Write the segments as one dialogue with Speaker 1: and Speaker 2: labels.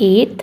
Speaker 1: 8।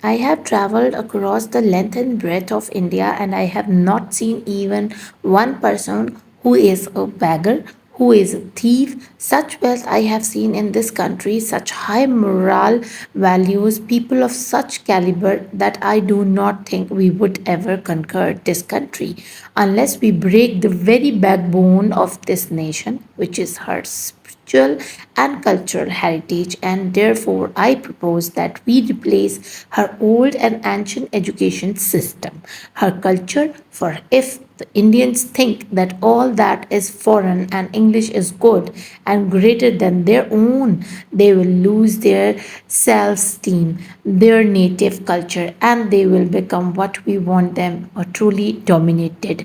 Speaker 1: I have traveled across the length and breadth of India, and I have not seen even one person who is a beggar, who is a thief. Such wealth I have seen in this country, such high moral values, people of such caliber, that I do not think we would ever conquer this country unless we break the very backbone of this nation, which is her spiritual and cultural heritage. And therefore I propose that we replace her old and ancient education system, her culture, for if the Indians think that all that is foreign and English is good and greater than their own, they will lose their self-esteem, their native culture, and they will become what we want them, a truly dominated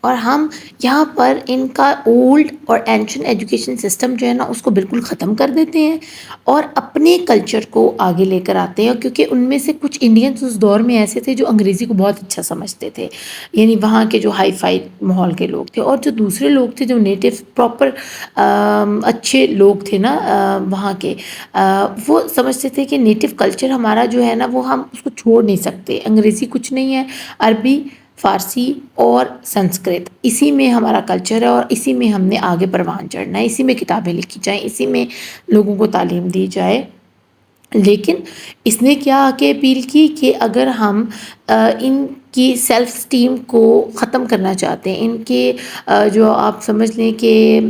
Speaker 1: اور ہم یہاں پر ان کا old اور ancient education system جو ہے نا اس کو بالکل ختم کر دیتے ہیں اور اپنے کلچر کو آگے لے کر آتے ہیں، کیونکہ ان میں سے کچھ انڈینس اس دور میں ایسے تھے جو انگریزی کو بہت اچھا سمجھتے تھے، یعنی وہاں کے جو ہائی فائی ماحول کے لوگ تھے، اور جو دوسرے لوگ تھے جو نیٹو پراپر اچھے لوگ تھے نا وہاں کے، وہ سمجھتے تھے کہ نیٹو کلچر ہمارا جو ہے نا وہ ہم اس کو چھوڑ نہیں سکتے، انگریزی کچھ نہیں ہے، عربی، فارسی اور سنسکرت اسی میں ہمارا کلچر ہے، اور اسی میں ہم نے آگے پروان چڑھنا ہے، اسی میں کتابیں لکھی جائیں، اسی میں لوگوں کو تعلیم دی جائے۔ لیکن اس نے کیا آ کے اپیل کی کہ اگر ہم ان کی سیلف اسٹیم کو ختم کرنا چاہتے ہیں، ان کے جو آپ سمجھ لیں کہ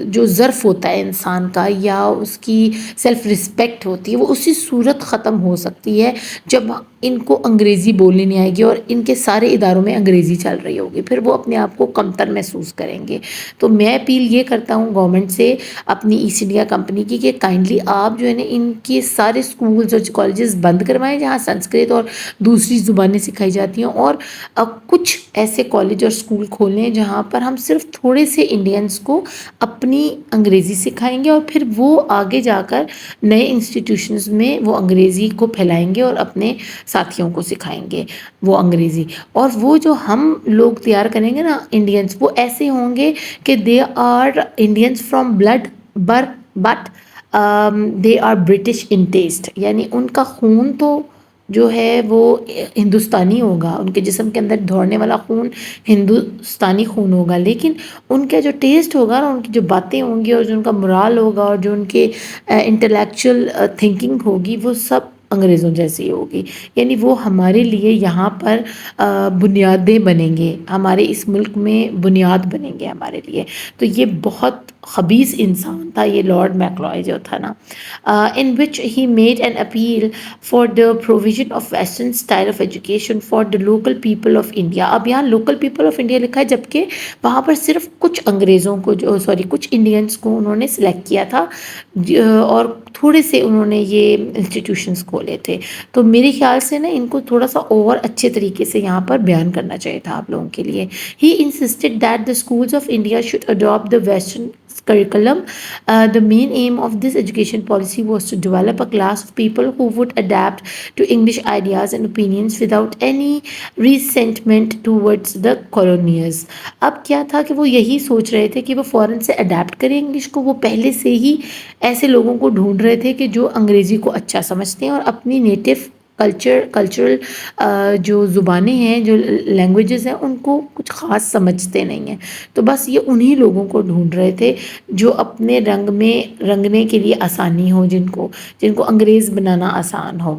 Speaker 1: جو ظرف ہوتا ہے انسان کا یا اس کی سیلف رسپیکٹ ہوتی ہے وہ اسی صورت ختم ہو سکتی ہے جب ان کو انگریزی بولنے نہیں آئے گی اور ان کے سارے اداروں میں انگریزی چل رہی ہوگی، پھر وہ اپنے آپ کو کمتر محسوس کریں گے۔ تو میں اپیل یہ کرتا ہوں گورنمنٹ سے، اپنی ایسٹ انڈیا کمپنی کی، کہ کائنڈلی آپ جو ہے نا ان کے سارے اسکولز اور کالجز بند کروائیں جہاں سنسکرت اور دوسری زبانیں سکھائی جاتی ہیں، اور کچھ ایسے کالج اور اسکول کھولیں جہاں پر ہم صرف تھوڑے سے انڈینس کو اپنی انگریزی سکھائیں گے، اور پھر وہ آگے جا کر نئے انسٹیٹیوشنز میں وہ انگریزی کو پھیلائیں گے اور اپنے ساتھیوں کو سکھائیں گے وہ انگریزی۔ اور وہ جو ہم لوگ تیار کریں گے نا انڈینس، وہ ایسے ہوں گے کہ they are Indians from blood but they are British in taste, یعنی ان کا خون تو جو ہے وہ ہندوستانی ہوگا، ان کے جسم کے اندر دوڑنے والا خون ہندوستانی خون ہوگا، لیکن ان کا جو ٹیسٹ ہوگا اور ان کی جو باتیں ہوں گی اور جو ان کا مرال ہوگا اور جو ان کے انٹلیکچوئل تھنکنگ ہوگی وہ سب انگریزوں جیسی ہوگی، یعنی وہ ہمارے لیے یہاں پر بنیادیں بنیں گے، ہمارے اس ملک میں بنیاد بنیں گے ہمارے لیے۔ تو یہ بہت خبیث انسان تھا یہ لارڈ میکلوئے جو تھا نا، in which he made an appeal for the provision of western style of education for the local people of India۔ اب یہاں local people of India لکھا ہے، جبکہ وہاں پر صرف کچھ انگریزوں کو کچھ انڈینس کو انہوں نے سلیکٹ کیا تھا، اور تھوڑے سے انہوں نے یہ انسٹیٹیوشنز کھولے تھے۔ تو میرے خیال سے نا ان کو تھوڑا سا اور اچھے طریقے سے یہاں پر بیان کرنا چاہیے تھا آپ لوگوں کے لیے۔ He insisted that the schools of India should adopt the Western curriculum. The main aim of this education policy was to develop a class of people who would adapt to English ideas and opinions without any resentment towards the colonials۔ اب کیا تھا کہ وہ یہی سوچ رہے تھے کہ وہ فوراً سے اڈیپٹ کریں انگلش کو، وہ پہلے سے ہی ایسے لوگوں کو ڈھونڈ رہے تھے کہ جو انگریزی کو اچھا سمجھتے ہیں اور اپنی نیٹو کلچرل جو زبانیں ہیں، جو لینگویجز ہیں، ان کو کچھ خاص سمجھتے نہیں ہیں۔ تو بس یہ انہی لوگوں کو ڈھونڈ رہے تھے جو اپنے رنگ میں رنگنے کے لیے آسانی ہو، جن کو انگریز بنانا آسان ہو،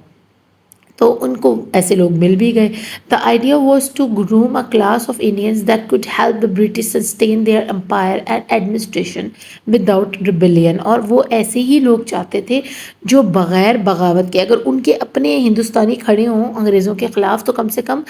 Speaker 1: تو ان کو ایسے لوگ مل بھی گئے۔ The idea was to groom a class of Indians that could help the British sustain their empire and administration without rebellion۔ اور وہ ایسے ہی لوگ چاہتے تھے جو بغیر بغاوت کے، اگر ان کے اپنے ہندوستانی کھڑے ہوں انگریزوں کے خلاف، تو کم سے کم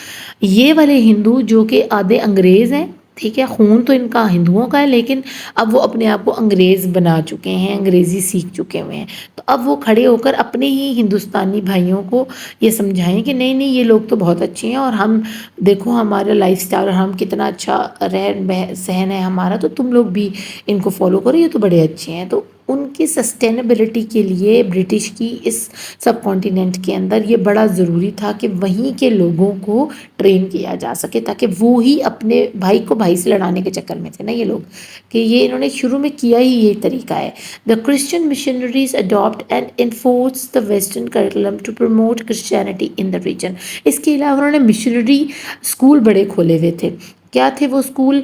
Speaker 1: یہ والے ہندو جو کہ آدھے انگریز ہیں، ٹھیک ہے، خون تو ان کا ہندوؤں کا ہے، لیکن اب وہ اپنے آپ کو انگریز بنا چکے ہیں، انگریزی سیکھ چکے ہوئے ہیں، تو اب وہ کھڑے ہو کر اپنے ہی ہندوستانی بھائیوں کو یہ سمجھائیں کہ نہیں نہیں، یہ لوگ تو بہت اچھے ہیں، اور ہم دیکھو ہمارا لائف سٹائل اور ہم کتنا اچھا رہن سہن ہے ہمارا، تو تم لوگ بھی ان کو فالو کرو، یہ تو بڑے اچھے ہیں۔ تو ان کی سسٹینیبلٹی کے لیے برٹش کی اس سب کانٹیننٹ کے اندر یہ بڑا ضروری تھا کہ وہیں کے لوگوں کو ٹرین کیا جا سکے، تاکہ وہ ہی اپنے بھائی کو بھائی سے لڑانے کے چکر میں تھے نا یہ لوگ، کہ یہ انہوں نے شروع میں کیا ہی یہ طریقہ ہے۔ The Christian missionaries adopt and enforce the Western curriculum to promote Christianity in the region۔ اس کے علاوہ انہوں نے مشنری اسکول بڑے کھولے ہوئے تھے۔ کیا تھے وہ اسکول؟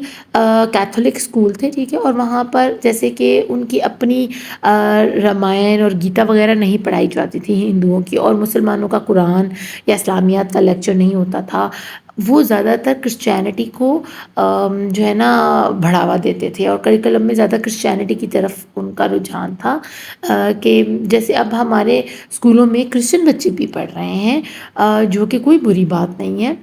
Speaker 1: کیتھولک اسکول تھے، ٹھیک ہے، اور وہاں پر جیسے کہ ان کی اپنی رامائن اور گیتا وغیرہ نہیں پڑھائی جاتی تھی ہندوؤں کی، اور مسلمانوں کا قرآن یا اسلامیات کا لیکچر نہیں ہوتا تھا۔ وہ زیادہ تر کرسچینٹی کو جو ہے نا بڑھاوا دیتے تھے، اور کریکلم میں زیادہ کرسچینٹی کی طرف ان کا رجحان تھا، کہ جیسے اب ہمارے اسکولوں میں کرسچن بچے بھی پڑھ رہے ہیں، جو کہ کوئی بری بات نہیں ہے،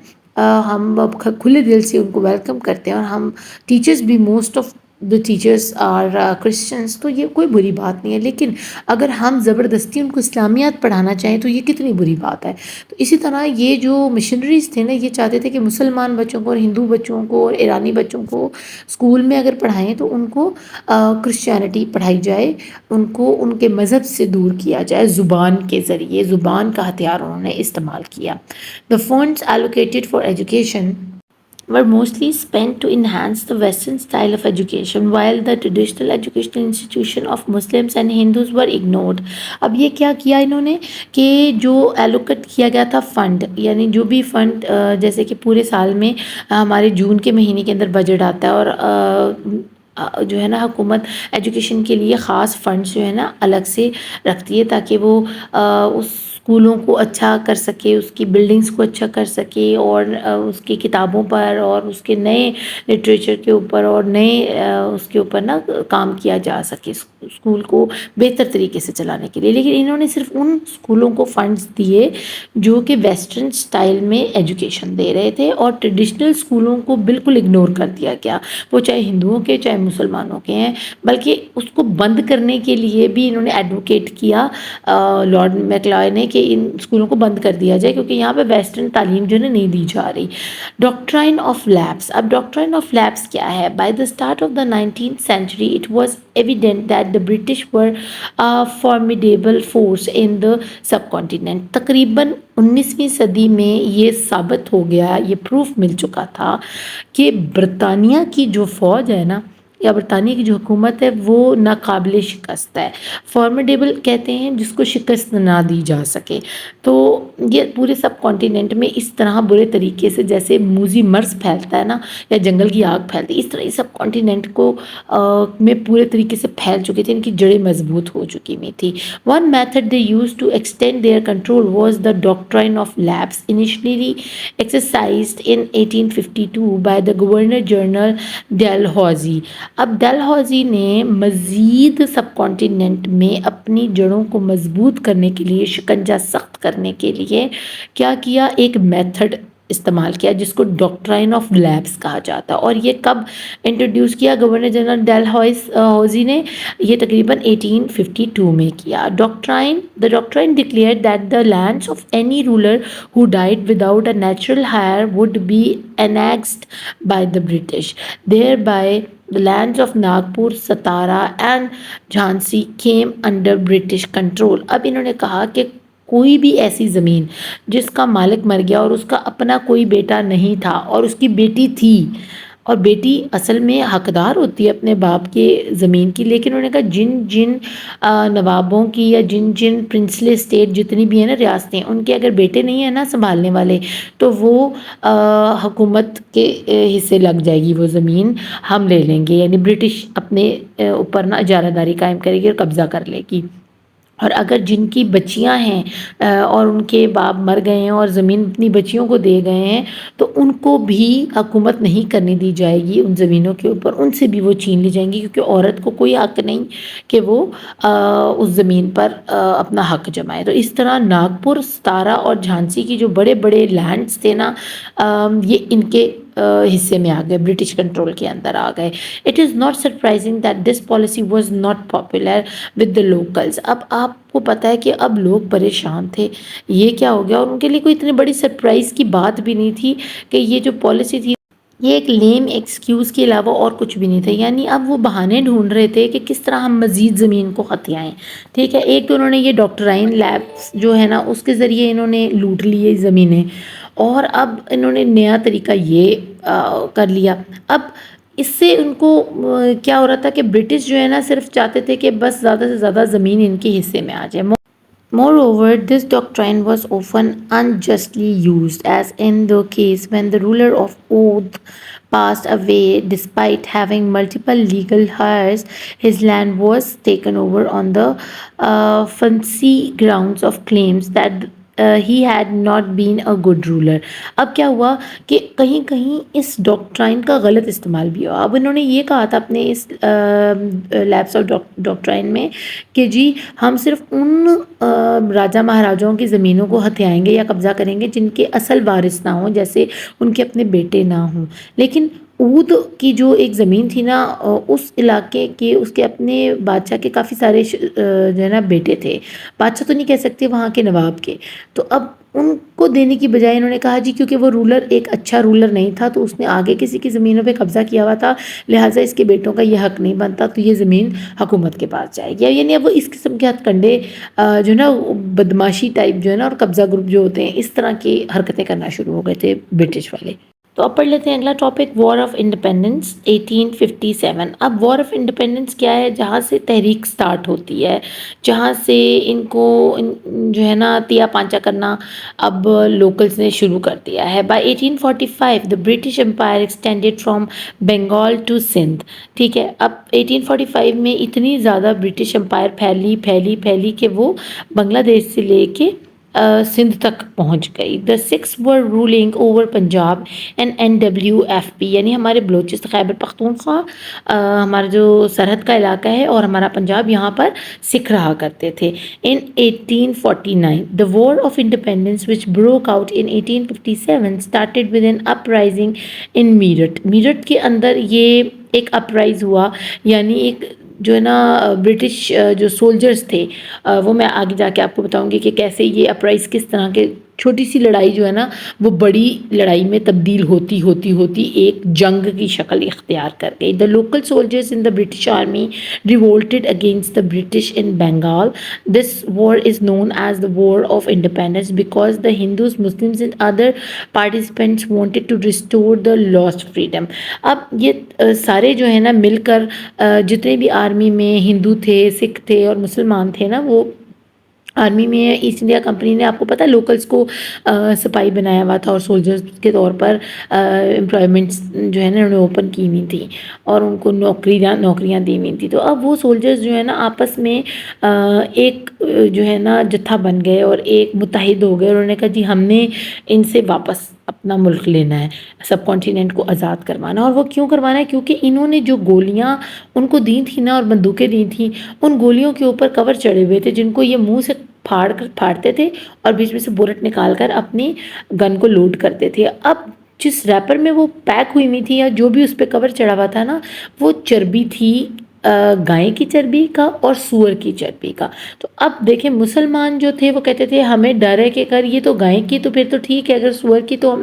Speaker 1: ہم اب کھلے دل سے ان کو ویلکم کرتے ہیں، اور ہم ٹیچرز بھی most of the teachers are Christians, تو یہ کوئی بری بات نہیں ہے، لیکن اگر ہم زبردستی ان کو اسلامیات پڑھانا چاہیں تو یہ کتنی بری بات ہے۔ تو اسی طرح یہ جو مشنریز تھے نا، یہ چاہتے تھے کہ مسلمان بچوں کو اور ہندو بچوں کو اور ایرانی بچوں کو اسکول میں اگر پڑھائیں تو ان کو کرسچینٹی پڑھائی جائے، ان کو ان کے مذہب سے دور کیا جائے، زبان کے ذریعے، زبان کا ہتھیار انہوں نے استعمال کیا۔ The funds allocated for education were mostly spent to enhance the Western style of education, while the traditional educational institution of Muslims and Hindus were ignored۔ اب یہ کیا کیا انہوں نے کہ جو ایلوکیٹ کیا گیا تھا فنڈ، یعنی جو بھی فنڈ جیسے کہ پورے سال میں ہمارے جون کے مہینے کے اندر بجٹ آتا ہے، اور جو ہے نا حکومت ایجوکیشن کے لیے خاص فنڈس جو ہے نا الگ سے رکھتی ہے تاکہ وہ اس اسکولوں کو اچھا کر سکے، اس کی بلڈنگس کو اچھا کر سکے، اور اس کی کتابوں پر اور اس کے نئے لٹریچر کے اوپر اور نئے اس کے اوپر نا کام کیا جا سکے، اسکول کو بہتر طریقے سے چلانے کے لیے۔ لیکن انہوں نے صرف ان اسکولوں کو فنڈس دیے جو کہ ویسٹرن سٹائل میں ایجوکیشن دے رہے تھے، اور ٹریڈیشنل اسکولوں کو بالکل اگنور کر دیا گیا، وہ چاہے ہندوؤں کے چاہے مسلمانوں کے ہیں، بلکہ اس کو بند کرنے کے لیے بھی انہوں نے ایڈوکیٹ کیا لارڈ میکلائے نے کہ ان اسکولوں کو بند کر دیا جائے، کیونکہ یہاں پہ ویسٹرن تعلیم جو ہے نہیں دی جا رہی۔ ڈاکٹرائن آف لیبس، اب ڈاکٹرائن آف لیبس کیا ہے؟ By the start of the 19th century it was evident that the British were a formidable force in the subcontinent۔ تقریباً 19ویں صدی میں یہ ثابت ہو گیا، یہ پروف مل چکا تھا کہ برطانیہ کی جو فوج ہے نا، یا برطانیہ کی جو حکومت ہے وہ ناقابل شکست ہے۔ فارمیڈیبل کہتے ہیں جس کو شکست نہ دی جا سکے۔ تو یہ پورے سب کانٹیننٹ میں اس طرح برے طریقے سے جیسے موذی مرض پھیلتا ہے نا، یا جنگل کی آگ پھیلتی ہے، اس طرح اس سب کانٹیننٹ کو میں پورے طریقے سے پھیل چکے تھے، ان کی جڑیں مضبوط ہو چکی ہوئی تھی۔ One method they used to extend their control was the doctrine of lapse, initially exercised in 1852 by the governor general Dalhousie. اب ڈیلہوزی نے مزید سب کانٹیننٹ میں اپنی جڑوں کو مضبوط کرنے کے لیے، شکنجہ سخت کرنے کے لیے کیا کیا؟ ایک میتھڈ استعمال کیا جس کو ڈاکٹرائن آف لیبس کہا جاتا ہے۔ اور یہ کب انٹروڈیوس کیا گورنر جنرل ڈیلہوزی نے؟ یہ تقریباً 1852 میں کیا۔ The doctrine declared that the lands of any ruler who died without a natural heir would be annexed by the British. Thereby the lands of Nagpur, Satara and Jhansi came under British control۔ اب انہوں نے کہا کہ کوئی بھی ایسی زمین جس کا مالک مر گیا اور اس کا اپنا کوئی بیٹا نہیں تھا اور اس کی بیٹی تھی، اور بیٹی اصل میں حقدار ہوتی ہے اپنے باپ کے زمین کی، لیکن انہوں نے کہا جن نوابوں کی یا جن پرنسلی اسٹیٹ جتنی بھی ہیں نا ریاستیں، ان کے اگر بیٹے نہیں ہیں نا سنبھالنے والے، تو وہ حکومت کے حصے لگ جائے گی، وہ زمین ہم لے لیں گے، یعنی برٹش اپنے اوپر نا اجارہ داری قائم کرے گی اور قبضہ کر لے گی۔ اور اگر جن کی بچیاں ہیں اور ان کے باپ مر گئے ہیں اور زمین اپنی بچیوں کو دے گئے ہیں، تو ان کو بھی حکومت نہیں کرنے دی جائے گی ان زمینوں کے اوپر، ان سے بھی وہ چھین لی جائیں گی، کیونکہ عورت کو کوئی حق نہیں کہ وہ اس زمین پر اپنا حق جمائے۔ تو اس طرح ناگپور، ستارا اور جھانسی کی جو بڑے بڑے لینڈز تھے نا، یہ ان کے حصے میں آ گئے، برٹش کنٹرول کے اندر آ گئے۔ It is not surprising that this policy was not popular with the locals. اب آپ کو پتہ ہے کہ اب لوگ پریشان تھے، یہ کیا ہو گیا، اور ان کے لیے کوئی اتنی بڑی سرپرائز کی بات بھی نہیں تھی کہ یہ جو پالیسی تھی یہ ایک لیم ایکسکیوز کے علاوہ اور کچھ بھی نہیں تھا۔ یعنی اب وہ بہانے ڈھونڈ رہے تھے کہ کس طرح ہم مزید زمین کو ہتھیائیں، ٹھیک ہے۔ ایک تو انہوں نے یہ ڈاکٹرائن لیبس جو ہے نا اس کے ذریعے انہوں نے لوٹ لی زمینیں، اور اب انہوں نے نیا طریقہ یہ کر لیا۔ اب اس سے ان کو کیا ہو رہا تھا کہ برٹش جو ہے نا صرف چاہتے تھے کہ بس زیادہ سے زیادہ زمین ان کے حصے میں آ جائے۔ Moreover, this doctrine was often unjustly used, as in the case when the ruler of Oudh passed away despite having multiple legal heirs. His land was taken over on the fancy grounds of claims that he had not been a good ruler۔ اب کیا ہوا کہ کہیں کہیں اس doctrine کا غلط استعمال بھی ہوا۔ اب انہوں نے یہ کہا تھا اپنے اس لیبس آف ڈاکٹرائن میں کہ جی ہم صرف ان راجا مہاراجاؤں کی زمینوں کو ہتھیائیں گے یا قبضہ کریں گے جن کے اصل وارث نہ ہوں، جیسے ان کے اپنے بیٹے نہ ہوں، لیکن اود کی جو ایک زمین تھی نا، اس علاقے کے اس کے اپنے بادشاہ کے کافی سارے جو ہے نا بیٹے تھے، بادشاہ تو نہیں کہہ سکتے، وہاں کے نواب کے. تو اب ان کو دینے کی بجائے انہوں نے کہا جی کیونکہ وہ رولر ایک اچھا رولر نہیں تھا تو اس نے آگے کسی کی زمینوں پہ قبضہ کیا ہوا تھا، لہٰذا اس کے بیٹوں کا یہ حق نہیں بنتا، تو یہ زمین حکومت کے پاس جائے گی. یعنی اب وہ اس قسم کے ہتھ کنڈے جو ہے نا بدماشی ٹائپ جو ہے نا اور قبضہ گروپ جو ہوتے ہیں اس طرح کی حرکتیں کرنا شروع ہو گئے تھے برٹش والے. تو اب پڑھ لیتے ہیں اگلا ٹاپک، وار آف انڈیپینڈنس 1857. اب وار آف انڈیپینڈنس کیا ہے؟ جہاں سے تحریک سٹارٹ ہوتی ہے، جہاں سے ان کو جو ہے نا تیا پانچا کرنا اب لوکلز نے شروع کر دیا ہے. By 1845 the British Empire extended from Bengal to Sindh. ٹھیک ہے، اب 1845 میں اتنی زیادہ برٹش امپائر پھیلی کہ وہ بنگلہ دیش سے لے کے سندھ تک پہنچ گئی. The Sikhs were ruling over Punjab and NWFP یعنی ہمارے بلوچستان خیبر پختونخوا ہمارا جو سرحد کا علاقہ ہے اور ہمارا پنجاب، یہاں پر سکھ رہا کرتے تھے. ان 1849 the war of independence which broke out in 1857 started with an uprising in Meerut. Meerut کے اندر یہ ایک اپرائز ہوا، یعنی ایک جو ہے نا برٹش جو سولجرز تھے، وہ میں آگے جا کے آپ کو بتاؤں گی کہ کیسے یہ اپرائز کس طرح کے چھوٹی سی لڑائی جو ہے نا وہ بڑی لڑائی میں تبدیل ہوتی ایک جنگ کی شکل اختیار کر گئی. The local soldiers in the British army revolted against the British in Bengal. This war is known as the War of Independence because the Hindus, Muslims and other participants wanted to restore the lost freedom. اب یہ سارے جو ہے نا مل کر جتنے بھی آرمی میں ہندو تھے، سکھ تھے اور مسلمان تھے نا، وہ آرمی میں ایسٹ انڈیا کمپنی نے آپ کو پتہ لوکلز کو سپاہی بنایا ہوا تھا اور سولجرز کے طور پر امپلائمنٹس جو ہے نا انہوں نے اوپن کی ہوئی تھیں اور ان کو نوکریاں دی ہوئی تھیں. تو اب وہ سولجرز جو ہے نا آپس میں ایک جو ہے نا جتھا بن گئے اور ایک متحد ہو گئے اور انہوں نے کہا جی ہم نے ان سے واپس اپنا ملک لینا ہے، سب کانٹیننٹ کو آزاد کروانا. اور وہ کیوں کروانا ہے؟ کیونکہ انہوں نے جو گولیاں ان کو دی تھیں نا اور بندوقیں دی تھیں، ان گولیوں کے اوپر کور چڑھے ہوئے تھے جن کو یہ منہ سے پھاڑتے تھے اور بیچ میں سے بولٹ نکال کر اپنی گن کو لوڈ کرتے تھے. اب جس ریپر میں وہ پیک ہوئی ہوئی تھی یا جو بھی اس پہ کور چڑھا ہوا تھا نا، وہ چربی تھی گائے کی چربی کا اور سور کی چربی کا. تو اب دیکھیں مسلمان جو تھے وہ کہتے تھے ہمیں ڈر ہے کہ اگر یہ تو گائے کی تو پھر تو ٹھیک ہے، اگر سور کی تو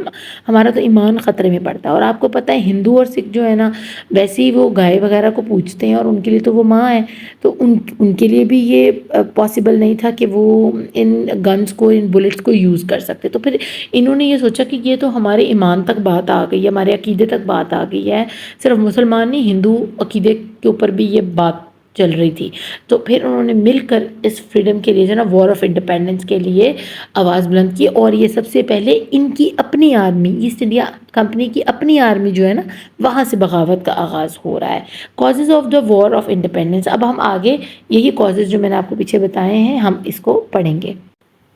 Speaker 1: ہمارا تو ایمان خطرے میں پڑتا ہے. اور آپ کو پتہ ہے ہندو اور سکھ جو ہے نا ویسے ہی وہ گائے وغیرہ کو پوجتے ہیں اور ان کے لیے تو وہ ماں ہے، تو ان کے لیے بھی یہ پاسبل نہیں تھا کہ وہ ان گنز کو، ان بلٹس کو یوز کر سکتے. تو پھر انہوں نے یہ سوچا کہ یہ تو ہمارے ایمان تک بات آ گئی ہے، ہمارے عقیدے تک بات آ گئی ہے، صرف مسلمان نہیں ہندو عقیدے کے اوپر بھی یہ بات چل رہی تھی. تو پھر انہوں نے مل کر اس فریڈم کے لیے جو ہے نا وار آف انڈیپینڈنس کے لیے آواز بلند کی. اور یہ سب سے پہلے ان کی اپنی آرمی، ایسٹ انڈیا کمپنی کی اپنی آرمی جو ہے نا وہاں سے بغاوت کا آغاز ہو رہا ہے. Causes of the war of independence, اب ہم آگے یہی کازز جو میں نے آپ کو پیچھے بتائے ہیں ہم اس کو پڑھیں گے.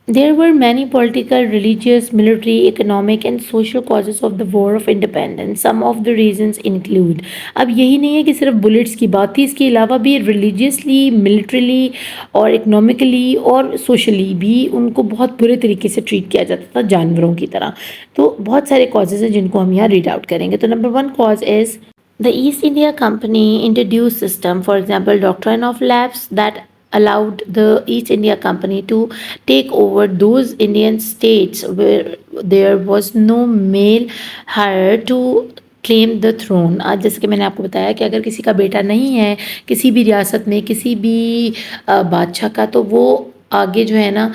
Speaker 1: There were many political, religious, military, economic and social causes of the War of Independence. Some of the reasons include. اب یہی نہیں ہے کہ صرف بلٹس کی بات تھی، اس کے علاوہ بھی ریلیجیسلی، ملٹریلی اور اکنامکلی اور سوشلی بھی ان کو بہت برے طریقے سے ٹریٹ کیا جاتا تھا جانوروں کی طرح. تو بہت سارے کازز ہیں جن کو ہم یہاں ریڈ آؤٹ کریں گے. تو number 1 cause is the East India Company introduced system, for example, doctrine of lapse that allowed the East India Company to take over those Indian states where there was no male heir to claim the throne. آج جیسے کہ میں نے آپ کو بتایا کہ اگر کسی کا بیٹا نہیں ہے کسی بھی ریاست میں کسی بھی بادشاہ کا، تو وہ آگے جو ہے نا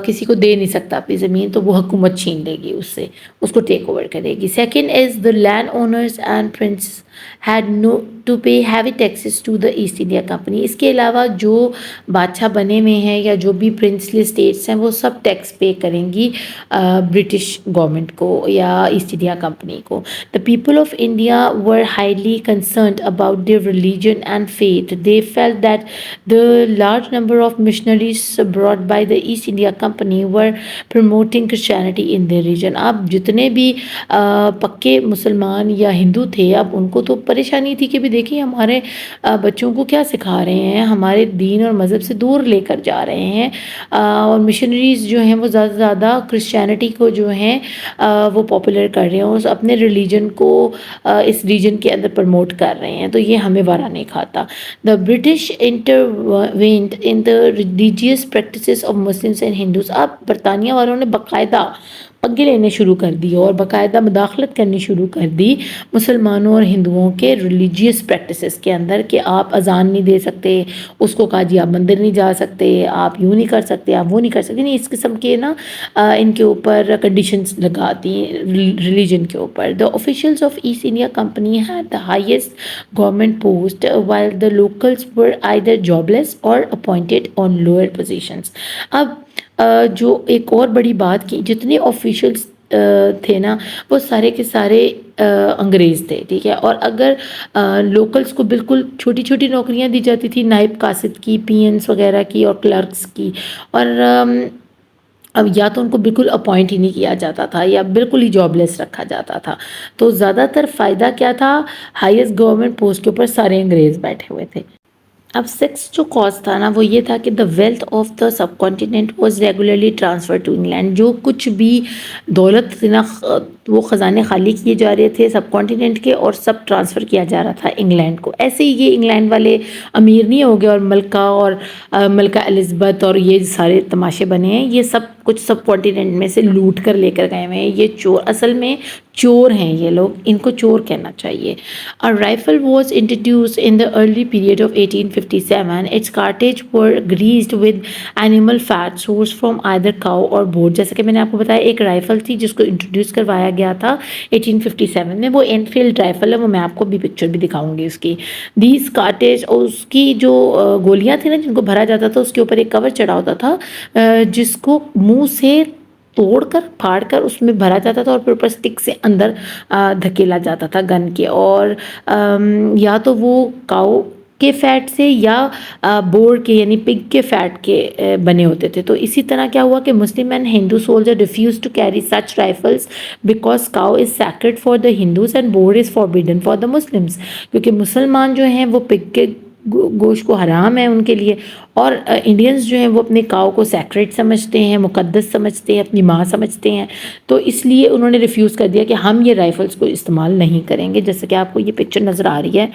Speaker 1: کسی کو دے نہیں سکتا اپنی زمین، تو وہ حکومت چھین لے گی اس سے، اس کو ٹیک اوور کرے گی. Second is the landowners and princes had no to pay heavy taxes to the East India Company. اس کے علاوہ جو بادشاہ بنے ہوئے ہیں یا جو بھی پرنسلی اسٹیٹس ہیں وہ سب ٹیکس پے کریں گی برٹش گورنمنٹ کو یا ایسٹ انڈیا کمپنی کو. The people of India were highly concerned about their religion and faith. They felt that the large number of missionaries brought by the East India Company were promoting Christianity in their region. اب جتنے بھی پکے مسلمان یا ہندو تھے اب ان کو تو پریشانی تھی کہ بھی دیکھیں ہمارے بچوں کو کیا سکھا رہے ہیں، ہمارے دین اور مذہب سے دور لے کر جا رہے ہیں، اور مشنریز جو ہیں وہ زیادہ سے زیادہ کرسچینٹی کو جو ہیں وہ پاپولر کر رہے ہیں اور اپنے ریلیجن کو اس ریجن کے اندر پروموٹ کر رہے ہیں، تو یہ ہمیں وارا نہیں کھاتا۔ The British intervened in the religious practices of Muslims and Hindus۔ اب برطانیہ والوں نے باقاعدہ پگے لینے شروع کر دی اور باقاعدہ مداخلت کرنی شروع کر دی مسلمانوں اور ہندوؤں کے ریلیجیس پریکٹسز کے اندر، کہ آپ اذان نہیں دے سکتے، اس کو کہا جی آپ مندر نہیں جا سکتے، آپ یوں نہیں کر سکتے، آپ وہ نہیں کر سکتے، نہیں اس قسم کے نا ان کے اوپر کنڈیشنز لگاتی ہیں ریلیجن کے اوپر۔ The officials of East India Company had the highest government post while the locals were either jobless or appointed on lower positions۔ اب جو ایک اور بڑی بات کی، جتنے آفیشلس تھے نا وہ سارے کے سارے انگریز تھے، ٹھیک ہے، اور اگر لوکلس کو بالکل چھوٹی چھوٹی نوکریاں دی جاتی تھی، نائب قاصد کی، پی اینس وغیرہ کی اور کلرکس کی، اور اب یا تو ان کو بالکل اپوائنٹ ہی نہیں کیا جاتا تھا یا بالکل ہی جاب لیس رکھا جاتا تھا، تو زیادہ تر فائدہ کیا تھا، ہائیسٹ گورنمنٹ پوسٹ کے اوپر سارے انگریز بیٹھے ہوئے تھے۔ اب سکس جو کاز تھا نا وہ یہ تھا کہ the wealth of the subcontinent was regularly transfer to England. جو کچھ بھی دولت تھی نا وہ خزانے خالی کیے جا رہے تھے سب کانٹیننٹ کے، اور سب ٹرانسفر کیا جا رہا تھا انگلینڈ کو۔ ایسے ہی یہ انگلینڈ والے امیر نہیں ہو گئے اور ملکہ الزبتھ اور یہ سارے تماشے بنے ہیں، یہ سب کچھ سب کانٹیننٹ میں سے لوٹ کر لے کر گئے ہوئے ہیں۔ یہ چور اصل میں چور ہیں، یہ لوگ، ان کو چور کہنا چاہیے۔ A rifle was introduced in the early period of 1857۔ Its cartridge were greased with animal fat sourced from either cow or boar۔ جیسا کہ میں نے آپ کو بتایا ایک رائفل تھی جس کو انٹروڈیوس کروایا گیا تھا 1857 میں، وہ انفیلڈ رائفل ہے، وہ میں آپ کو بھی پکچر بھی دکھاؤں گی اس کی۔ These cartridge، اور اس کی جو گولیاں تھیں نا جن کو بھرا جاتا تھا اس کے اوپر ایک کور چڑھا ہوتا تھا جس کو منہ سے توڑ کر پھاڑ کر اس میں بھرا جاتا تھا اور پھر اوپر سٹک سے اندر دھکیلا جاتا تھا گن کے، اور یا تو وہ کاؤ کے فیٹ سے یا بور کے یعنی پگ کے فیٹ کے بنے ہوتے تھے۔ تو اسی طرح کیا ہوا کہ Muslim and Hindu soldier refuse to carry such rifles because cow is sacred for the Hindus and boar is forbidden for the Muslims, کیونکہ مسلمان جو ہیں وہ پگ کے گوشت کو حرام ہے ان کے لیے، اور انڈینز جو ہیں وہ اپنے کاؤ کو سیکریٹ سمجھتے ہیں، مقدس سمجھتے ہیں، اپنی ماں سمجھتے ہیں، تو اس لیے انہوں نے ریفیوز کر دیا کہ ہم یہ رائفلز کو استعمال نہیں کریں گے۔ جیسے کہ آپ کو یہ پکچر نظر آ رہی ہے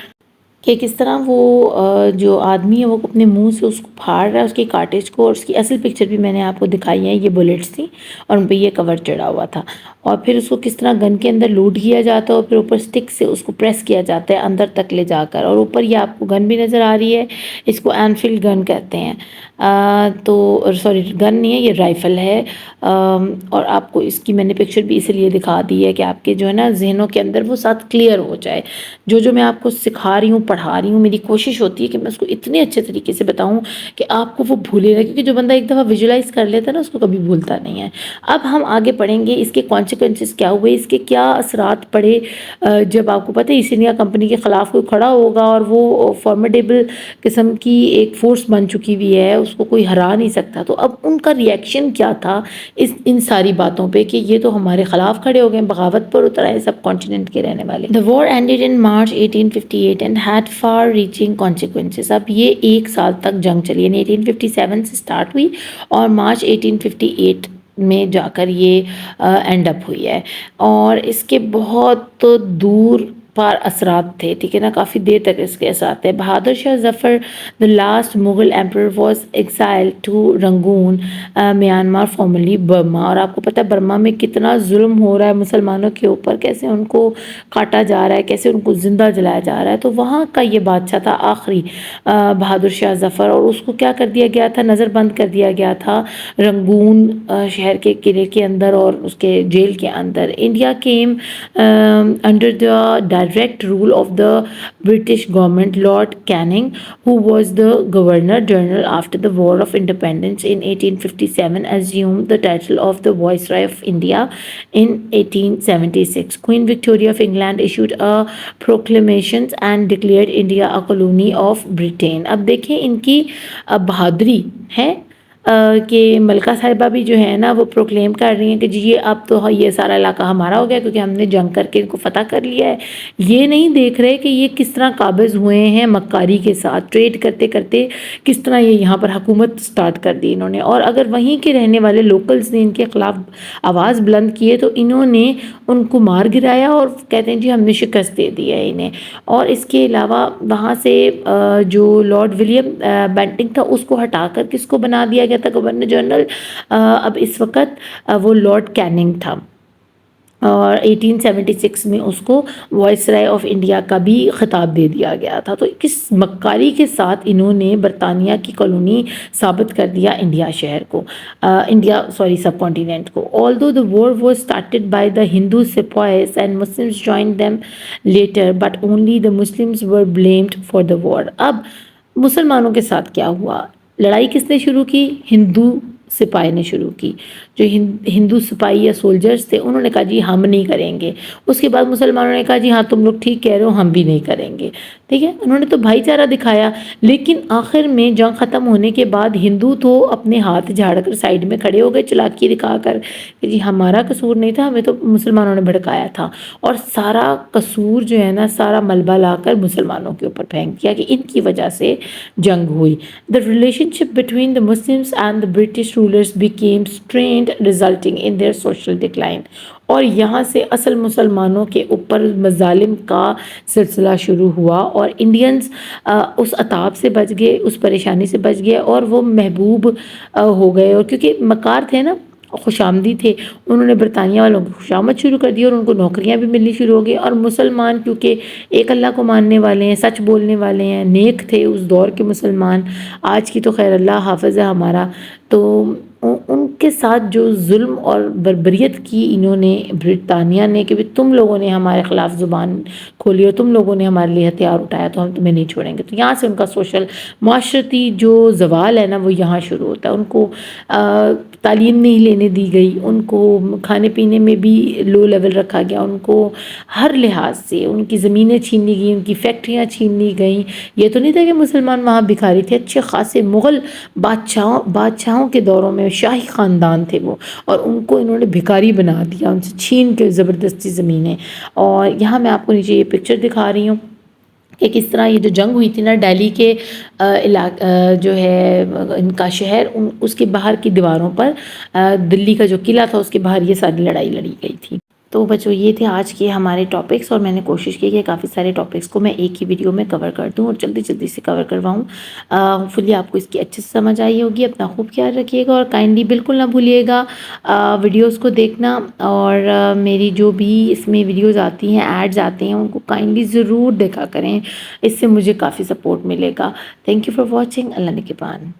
Speaker 1: کہ کس طرح وہ جو آدمی ہے وہ اپنے منہ سے اس کو پھاڑ رہا ہے اس کی کارٹیج کو، اور اس کی اصل پکچر بھی میں نے آپ کو دکھائی ہے، یہ بلیٹس تھیں اور ان پہ یہ کور چڑھا ہوا تھا، اور پھر اس کو کس طرح گن کے اندر لوڈ کیا جاتا ہے اور پھر اوپر سٹک سے اس کو پریس کیا جاتا ہے اندر تک لے جا کر، اور اوپر یہ آپ کو گن بھی نظر آ رہی ہے، اس کو اینفیلڈ گن کہتے ہیں، تو سوری گن نہیں ہے یہ رائفل ہے، اور آپ کو اس کی میں نے پکچر بھی اسی لیے دکھا دی ہے کہ آپ کے جو ہے نا ذہنوں کے اندر وہ ساتھ کلیئر ہو جائے۔ جو میں آپ کو سکھا رہی ہوں پڑھا رہی ہوں، میری کوشش ہوتی ہے کہ میں اس کو اتنے اچھے طریقے سے بتاؤں کہ آپ کو وہ بھولے نہ، کیونکہ جو بندہ ایک دفعہ ویژولائز کر لیتا ہے نا اس کو کبھی بھولتا نہیں ہے۔ اب ہم آگے پڑھیں گے اس کے کانسیکوینسز کیا ہوئے، اس کے کیا اثرات پڑے جب آپ کو پتہ ہے ایسٹ انڈیا کمپنی کے خلاف کوئی کھڑا ہوگا اور وہ فارمیڈیبل قسم کی ایک فورس بن چکی ہوئی ہے، اس کو کوئی ہرا نہیں سکتا، تو اب ان کا ریئیکشن کیا تھا ان ساری باتوں پہ کہ یہ تو ہمارے خلاف کھڑے ہو گئے، بغاوت پر اتر آئے سب کانٹیننٹ کے رہنے والے۔ The war ended in March 1858 and had far reaching consequences۔ اب یہ ایک سال تک جنگ چلی، یعنی 1857 سے سٹارٹ ہوئی اور مارچ 1858 میں جا کر یہ اینڈ اپ ہوئی ہے، اور اس کے بہت دور پر اثرات تھے، ٹھیک ہے نا، کافی دیر تک اس کے اثرات تھے۔ Bahadur Shah Zafar the last Mughal emperor was exiled to Rangoon Myanmar formerly Burma, اور آپ کو پتہ ہے برما میں کتنا ظلم ہو رہا ہے مسلمانوں کے اوپر، کیسے ان کو کاٹا جا رہا ہے، کیسے ان کو زندہ جلایا جا رہا ہے، تو وہاں کا یہ بادشاہ تھا آخری بہادر شاہ ظفر، اور اس کو کیا کر دیا گیا تھا، نظر بند کر دیا گیا تھا رنگون شہر کے قلعے کے اندر اور اس کے جیل کے اندر۔ India came under the direct rule of the British government۔ Lord Canning, who was the Governor General after the War of Independence in 1857, assumed the title of the Viceroy of India in 1876۔ Queen Victoria of England issued a proclamation and declared India a colony of Britain۔ اب دیکھیں ان کی بہادری ہے، کہ ملکہ صاحبہ بھی جو ہے نا وہ پروکلیم کر رہی ہیں کہ جی یہ اب تو یہ سارا علاقہ ہمارا ہو گیا کیونکہ ہم نے جنگ کر کے ان کو فتح کر لیا ہے. یہ نہیں دیکھ رہے کہ یہ کس طرح قابض ہوئے ہیں مکاری کے ساتھ، ٹریڈ کرتے کرتے کس طرح یہ یہاں پر حکومت سٹارٹ کر دی انہوں نے. اور اگر وہیں کے رہنے والے لوکلز نے ان کے خلاف آواز بلند کی ہے تو انہوں نے ان کو مار گرایا اور کہتے ہیں جی ہم نے شکست دے دی ہے انہیں. اور اس کے علاوہ وہاں سے جو لارڈ ولیم بینٹنگ تھا اس کو ہٹا کر کس کو بنا دیا گیا تھا گورنر جنرل؟ اب اس وقت وہ لارڈ کیننگ تھا، اور 1876 میں اس کو وائس رائے آف انڈیا کا بھی خطاب دے دیا گیا تھا. تو کس مکاری کے ساتھ انہوں نے برطانیہ کی کالونی ثابت کر دیا انڈیا شہر کو، سب کانٹیننٹ کو. Although the war was started by the Hindu sepoys and Muslims joined them later, but only the Muslims were blamed for the war. اب مسلمانوں کے ساتھ کیا ہوا؟ لڑائی کس نے شروع کی؟ ہندو سپاہی نے شروع کی. جو ہندو سپاہی یا سولجرز تھے انہوں نے کہا جی ہم نہیں کریں گے. اس کے بعد مسلمانوں نے کہا جی ہاں تم لوگ ٹھیک کہہ رہے ہو، ہم بھی نہیں کریں گے. ٹھیک ہے، انہوں نے تو بھائی چارہ دکھایا. لیکن آخر میں جنگ ختم ہونے کے بعد ہندو تو اپنے ہاتھ جھاڑ کر سائڈ میں کھڑے ہو گئے چلاکی دکھا کر کہ جی ہمارا قصور نہیں تھا، ہمیں تو مسلمانوں نے بھڑکایا تھا. اور سارا قصور جو ہے نا سارا ملبہ لا کر مسلمانوں کے اوپر پھینک دیا کہ ان کی وجہ سے جنگ ہوئی. The relationship between the Muslims and the British rulers became strained, resulting in their social decline. اور یہاں سے اصل مسلمانوں کے اوپر مظالم کا سلسلہ شروع ہوا، اور انڈینز اس عطاب سے بچ گئے، اس پریشانی سے بچ گئے، اور وہ محبوب ہو گئے. اور کیونکہ مکار تھے نا، خوش آمدی تھے، انہوں نے برطانیہ والوں کو خوش آمد شروع کر دی اور ان کو نوکریاں بھی ملنی شروع ہو گئی. اور مسلمان کیونکہ ایک اللہ کو ماننے والے ہیں، سچ بولنے والے ہیں، نیک تھے اس دور کے مسلمان. آج کی تو خیر اللہ حافظ ہے ہمارا. تو ان کے ساتھ جو ظلم اور بربریت کی انہوں نے برطانیہ نے کہ تم لوگوں نے ہمارے خلاف زبان کھولی اور تم لوگوں نے ہمارے لیے ہتھیار اٹھایا تو ہم تمہیں نہیں چھوڑیں گے. تو یہاں سے ان کا سوشل معاشرتی جو زوال ہے نا وہ یہاں شروع ہوتا ہے. ان کو تعلیم نہیں لینے دی گئی، ان کو کھانے پینے میں بھی لو لیول رکھا گیا، ان کو ہر لحاظ سے ان کی زمینیں چھین لی گئیں، ان کی فیکٹریاں چھین لی گئیں. یہ تو نہیں تھا کہ مسلمان وہاں بھکاری تھے، اچھے خاصے مغل بادشاہوں کے دوروں میں شاہی خاندان تھے وہ، اور ان کو انہوں نے بھکاری بنا دیا، ان سے چھین کے زبردستی زمینیں. اور یہاں میں آپ کو نیچے یہ پکچر دکھا رہی ہوں کہ کس طرح یہ جو جنگ ہوئی تھی نا دہلی کے جو ہے ان کا شہر، اس کے باہر کی دیواروں پر دلی کا جو قلعہ تھا اس کے باہر یہ ساری لڑائی لڑی گئی تھی. تو بچوں یہ تھے آج کے ہمارے ٹاپکس، اور میں نے کوشش کی کہ کافی سارے ٹاپکس کو میں ایک ہی ویڈیو میں کور کر دوں اور جلدی جلدی سے کور کرواؤں. ہوپفلی آپ کو اس کی اچھے سے سمجھ آئی ہوگی. اپنا خوب خیال رکھیے گا اور کائنڈلی بالکل نہ بھولیے گا ویڈیوز کو دیکھنا، اور میری جو بھی اس میں ویڈیوز آتی ہیں، ایڈز آتے ہیں، ان کو کائنڈلی ضرور دیکھا کریں. اس سے مجھے کافی سپورٹ ملے گا. Thank you for watching. اللہ نگہبان.